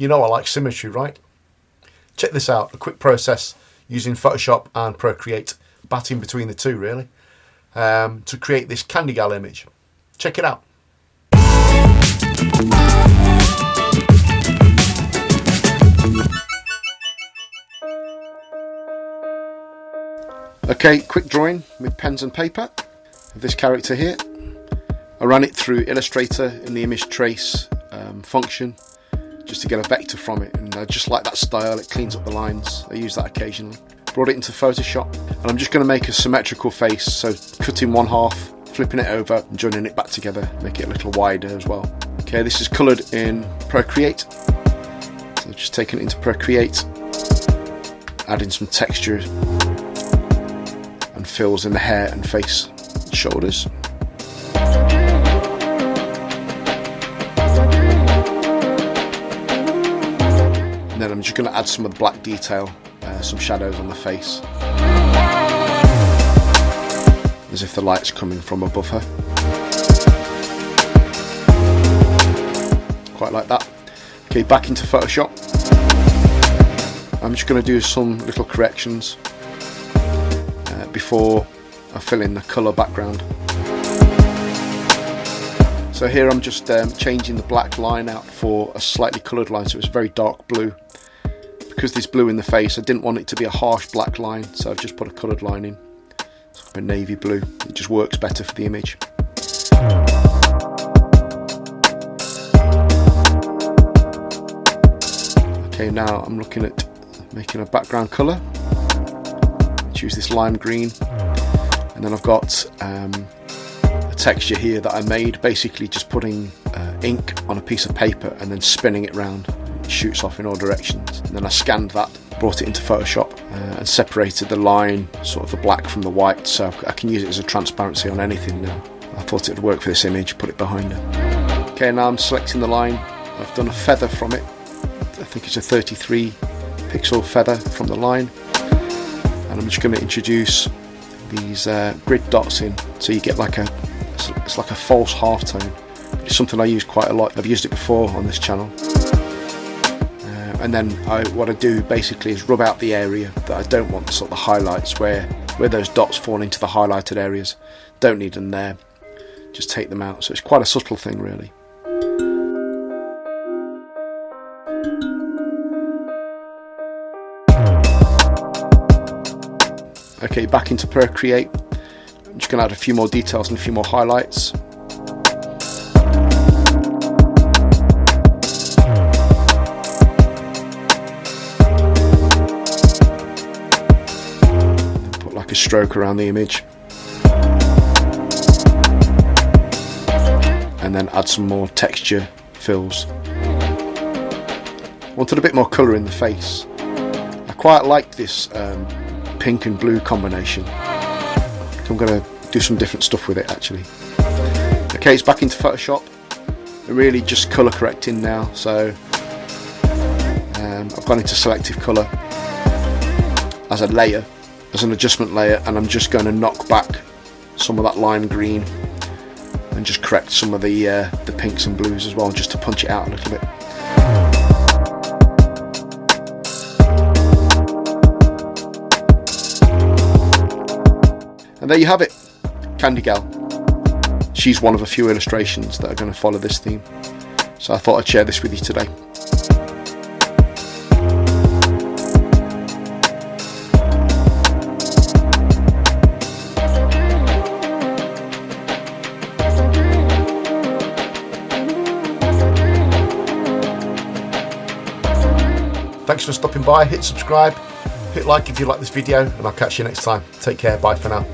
You know I like symmetry, right? Check this out, a quick process using Photoshop and Procreate, batting between the two really, to create this candy gal image. Check it out. Okay, quick drawing with pens and paper of this character here. I ran it through Illustrator in the image trace function just to get a vector from it, and I just like that style, it cleans up the lines. I use that occasionally. Brought it into Photoshop, and I'm just going to make a symmetrical face, so cutting one half, flipping it over and joining it back together, make it a little wider as well. Okay, this is coloured in Procreate, so I've just taken it into Procreate, adding some texture and fills in the hair and face and shoulders. And then I'm just going to add some of the black detail, some shadows on the face, as if the light's coming from above her. Quite like that. Okay, back into Photoshop. I'm just going to do some little corrections before I fill in the colour background. So here I'm just changing the black line out for a slightly coloured line, so it's very dark blue. Because there's blue in the face, I didn't want it to be a harsh black line, so I've just put a coloured line in. It's a navy blue, it just works better for the image. Okay, now I'm looking at making a background colour. Choose this lime green, and then I've got a texture here that I made, basically just putting ink on a piece of paper and then spinning it round. It shoots off in all directions, and then I scanned that, brought it into Photoshop and separated the line, sort of the black from the white, so I can use it as a transparency on anything now. I thought it would work for this image, put it behind her. Okay, now I'm selecting the line. I've done a feather from it. I think it's a 33 pixel feather from the line, and I'm just going to introduce these grid dots in, so you get like it's like a false halftone. It's something I use quite a lot. I've used it before on this channel. And then what I do basically is rub out the area that I don't want, sort of the highlights where those dots fall into the highlighted areas. Don't need them there, just take them out. So it's quite a subtle thing really. Okay, back into Procreate. I'm just going to add a few more details and a few more highlights. Put like a stroke around the image. And then add some more texture fills. Wanted a bit more colour in the face. I quite like this pink and blue combination. I'm going to do some different stuff with it actually. Okay, it's back into Photoshop. I'm really just colour correcting now, so I've gone into selective colour as a layer, as an adjustment layer, and I'm just going to knock back some of that lime green and just correct some of the pinks and blues as well, just to punch it out a little bit. And there you have it, Candy Gal. She's one of a few illustrations that are going to follow this theme, so I thought I'd share this with you today. Thanks for stopping by. Hit subscribe, hit like if you like this video, and I'll catch you next time. Take care, bye for now.